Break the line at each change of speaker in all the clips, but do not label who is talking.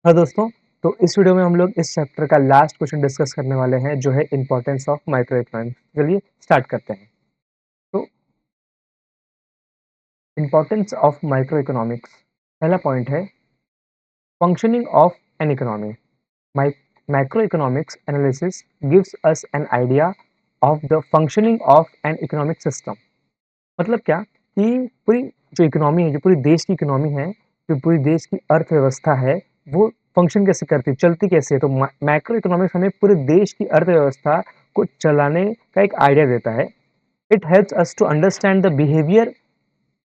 हाँ दोस्तों, तो इस वीडियो में हम लोग इस चैप्टर का लास्ट क्वेश्चन डिस्कस करने वाले हैं जो है इम्पोर्टेंस ऑफ माइक्रो इकोनॉमिक्स। चलिए स्टार्ट करते हैं। तो इम्पोर्टेंस ऑफ माइक्रो इकोनॉमिक्स, पहला पॉइंट है functioning of an economy. Micro economics analysis gives us an idea of the functioning of an economic system. मतलब क्या कि पूरी जो इकोनॉमी है, जो पूरी देश की इकोनॉमी है, जो पूरी देश की अर्थव्यवस्था है, वो फंक्शन कैसे करती है, चलती कैसे है। तो मैक्रो इकोनॉमिक्स हमें पूरे देश की अर्थव्यवस्था को चलाने का एक आइडिया देता है। It helps us to understand the behaviour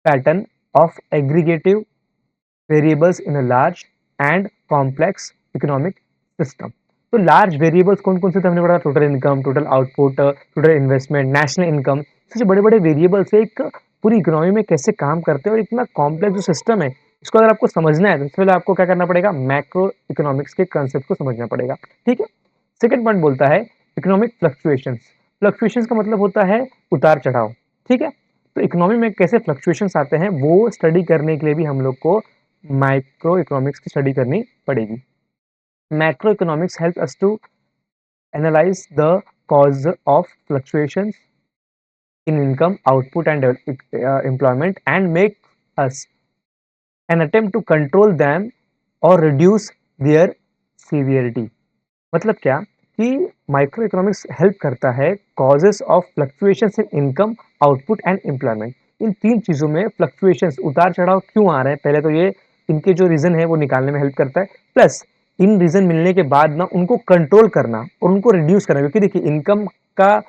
pattern of aggregative variables in a large and complex economic system. तो लार्ज वेरिएबल्स कौन कौन से थे हमने पढ़ा, total income, total output, total investment, national income. सबसे बड़े बड़े वेरिएबल्स एक पूरी इकोनॉमी में कैसे काम करते हैं और इतना कॉम्प्लेक्स जो सिस्टम है, इसको अगर आपको समझना है तो सबसे पहले आपको क्या करना पड़ेगा, मैक्रो इकोनॉमिक्स के कंसेप्ट को समझना पड़ेगा। ठीक है। सेकेंड पॉइंट बोलता है इकोनॉमिक फ्लक्चुएशंस। फ्लक्चुएशंस का मतलब होता है उतार चढ़ाव। ठीक है। तो इकोनॉमी में कैसे फ्लक्चुएशंस आते हैं वो स्टडी करने के लिए भी हम लोग को माइक्रो इकोनॉमिक्स की स्टडी करनी पड़ेगी। Macroeconomics help us to analyse the cause of fluctuations in income, output, and employment, and make us an attempt to control them or reduce their severity। मतलब क्या कि माइक्रो इकोनॉमिक्स हेल्प करता है causes of fluctuations in income, output and employment. इन तीन चीज़ों में fluctuations, उतार चढ़ाव क्यों आ रहे हैं, पहले तो ये इनके जो रीज़न है वो निकालने में हेल्प करता है। प्लस इन रीज़न मिलने के बाद ना उनको कंट्रोल करना और उनको रिड्यूस करना, क्योंकि देखिए इनकम का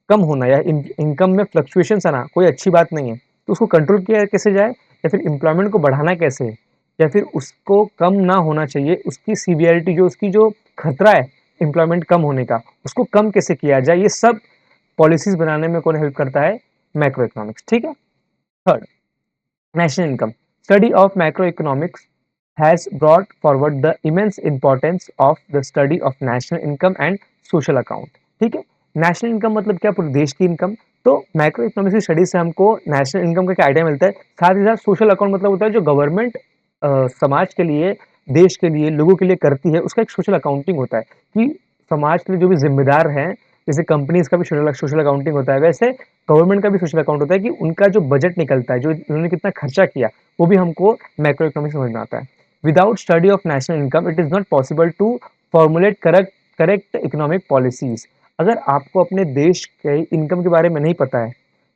कम होना या इनकम में फ्लक्चुएशंस आना कोई अच्छी बात नहीं है। तो उसको कंट्रोल किया कैसे जाए, या फिर एम्प्लॉयमेंट को बढ़ाना कैसे, या फिर उसको कम ना होना चाहिए, उसकी सीवियरिटी जो उसकी जो खतरा है एम्प्लॉयमेंट कम होने का, उसको कम कैसे किया जाए, ये सब पॉलिसीज बनाने में कौन हेल्प करता है, मैक्रो इकोनॉमिक्स। ठीक है। Third, national income. Study of macroeconomics has brought forward the immense importance of the study of national income and social account। ठीक है। नेशनल इनकम मतलब क्या, पूरे देश की इनकम। तो मैक्रो इकोनॉमिक्स की स्टडी से हमको नेशनल इनकम का क्या आइडिया मिलता है। साथ ही साथ सोशल अकाउंट मतलब होता है जो गवर्नमेंट समाज के लिए, देश के लिए, लोगों के लिए करती है, उसका एक सोशल अकाउंटिंग होता है कि समाज के लिए जो भी जिम्मेदार हैं, जैसे कंपनीज का भी सोशल अकाउंटिंग होता है, वैसे गवर्नमेंट का भी सोशल अकाउंट होता है कि उनका जो बजट निकलता है, जो उन्होंने कितना खर्चा किया, वो भी हमको मैक्रो इकोनॉमिक्स समझ में आता है। Without study of national income it is not possible to formulate correct correct economic policies. अगर आपको अपने देश के इनकम के बारे में नहीं पता है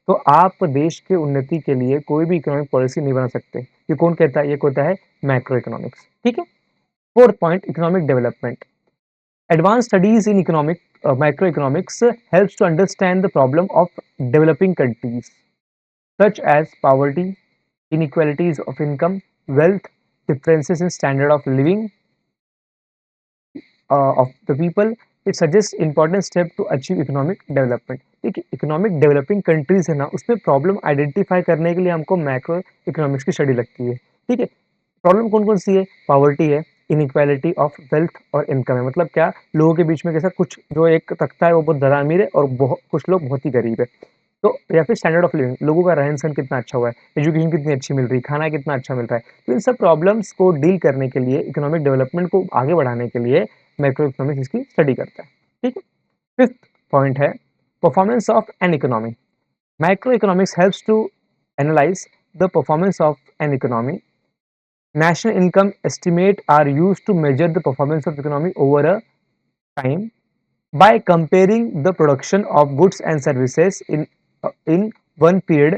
तो आप देश के उन्नति के लिए कोई भी इकोनॉमिक पॉलिसी नहीं बना सकते। ये कौन कहता है, ये होता है मैक्रो इकोनॉमिक्स। ठीक है। Fourth point, economic development. Advanced studies in macroeconomics helps to understand the problem of developing countries, such as poverty, inequalities of income, wealth, differences in standard of living of the people. It suggests important step to achieve economic development। देखिए economic developing countries है ना, उसमें problem identify करने के लिए हमको macro economics की study लगती है। ठीक है। प्रॉब्लम कौन कौन सी है, पावर्टी है, इनइक्वालिटी ऑफ वेल्थ और इनकम है। मतलब क्या, लोगों के बीच में कैसा, कुछ जो एक तख्ता है वो बहुत ज़्यादा अमीर है और बहुत कुछ लोग बहुत ही गरीब है। तो या फिर स्टैंडर्ड ऑफ लिविंग, लोगों का रहन सहन कितना अच्छा हुआ है, एजुकेशन कितनी अच्छी मिल रही है, खाना कितना अच्छा मिल रहा है। तो इन सब प्रॉब्लम्स को डील करने के लिए, इकोनॉमिक डेवलपमेंट को आगे बढ़ाने के लिए मैक्रो इकोनॉमिक्स इसकी स्टडी करता है। ठीक है। फिफ्थ पॉइंट है performance of an economy. Macroeconomics helps to analyse the performance of an economy. National income estimate are used to measure the performance of economy over a time by comparing the production of goods and services in one period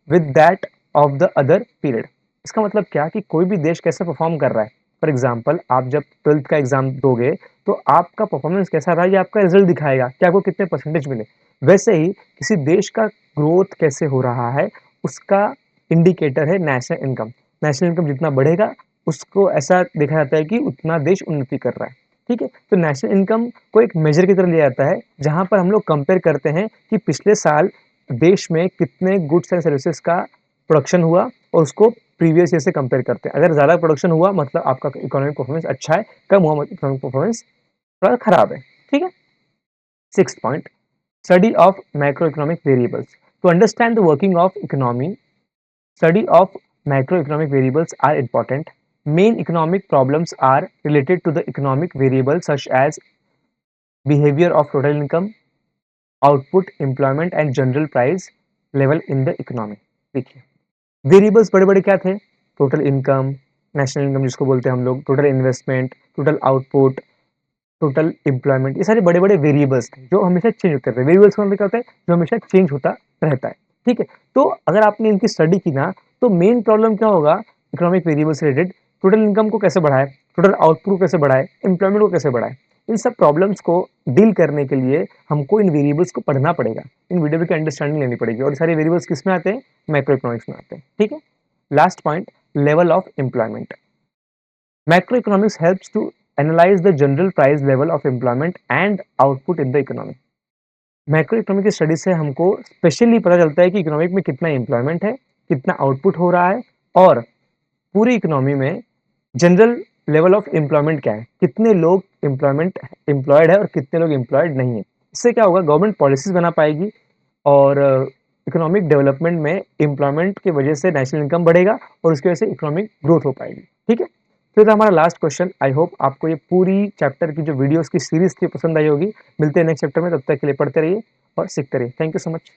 with that of the other period। इसका मतलब क्या कि कोई भी देश कैसे perform कर रहा है। फॉर एग्जाम्पल आप जब ट्वेल्थ का एग्जाम दोगे तो आपका परफॉर्मेंस कैसा रहा ये आपका रिजल्ट दिखाएगा कि आपको कितने परसेंटेज मिले। वैसे ही किसी देश का ग्रोथ कैसे हो रहा है उसका इंडिकेटर है नेशनल इनकम। नेशनल इनकम जितना बढ़ेगा उसको ऐसा देखा जाता है कि उतना देश उन्नति कर रहा है। ठीक है। तो नेशनल इनकम को एक मेजर की तरह लिया जाता है जहां पर हम लोग कंपेयर करते हैं कि पिछले साल देश में कितने गुड्स एंड सर्विसेज का प्रोडक्शन हुआ और उसको प्रीवियस ईयर से कंपेयर करते हैं। अगर ज़्यादा प्रोडक्शन हुआ मतलब आपका इकोनॉमिक परफॉर्मेंस अच्छा है, कम हुआ मतलब इकोनॉमिक परफॉर्मेंस थोड़ा खराब है। ठीक है। Six point, study of macroeconomic variables. To understand the working of economy, study of macroeconomic variables are important. Main economic problems are related to the economic variables such as behavior of total income, output, employment and general price level in the economy. देखिए variables बड़े-बड़े क्या थे? Total income, national income जिसको बोलते हैं हम लोग, total investment, total output, total employment, ये सारे बड़े-बड़े वेरिएबल्स थे जो हमेशा चेंज होते रहते हैं। वेरिएबल्स का मतलब क्या होता है? जो हमेशा चेंज होता रहता है, ठीक है? तो अगर आपने इनकी स्टडी की ना, तो मेन प्रॉब्लम क्या होगा इकोनॉमिक वेरिएबल से रिलेटेड? टोटल इनकम को कैसे बढ़ाएँ, टोटल आउटपुट को कैसे बढ़ाएँ, एम्प्लॉयमेंट को कैसे बढ़ाएँ? इन सब प्रॉब्लम्स को डील करने के लिए हमको इन वेरिएबल्स को पढ़ना पड़ेगा, इन वेरिएबल की अंडरस्टैंडिंग लेनी पड़ेगी और सारे वेरिएबल्स किसमें आते हैं? मैक्रो इकोनॉमिक्स में आते हैं, ठीक है? Last point, level of employment. Macroeconomics helps to analyze the general price level of employment and output in the economy. Macro economic की स्टडी से हमको स्पेशली पता चलता है कि इकोनॉमिक में कितना एम्प्लॉयमेंट है, कितना आउटपुट हो रहा है और पूरी इकोनॉमी में जनरल लेवल ऑफ एम्प्लॉयमेंट क्या है, कितने लोग एम्प्लॉयड है और कितने लोग एम्प्लॉयड नहीं है। इससे क्या होगा, गवर्नमेंट पॉलिसीज बना पाएगी और इकोनॉमिक डेवलपमेंट में एम्प्लॉयमेंट की वजह से नेशनल इनकम बढ़ेगा और उसकी वजह से इकोनॉमिक ग्रोथ हो पाएगी, ठीक है। तो ये था हमारा लास्ट क्वेश्चन। आई होप आपको ये पूरी चैप्टर की जो वीडियोस की सीरीज थी पसंद आई होगी। मिलते हैं नेक्स्ट चैप्टर में, तब तक के लिए पढ़ते रहिए और सीखते रहिए। Thank you so much.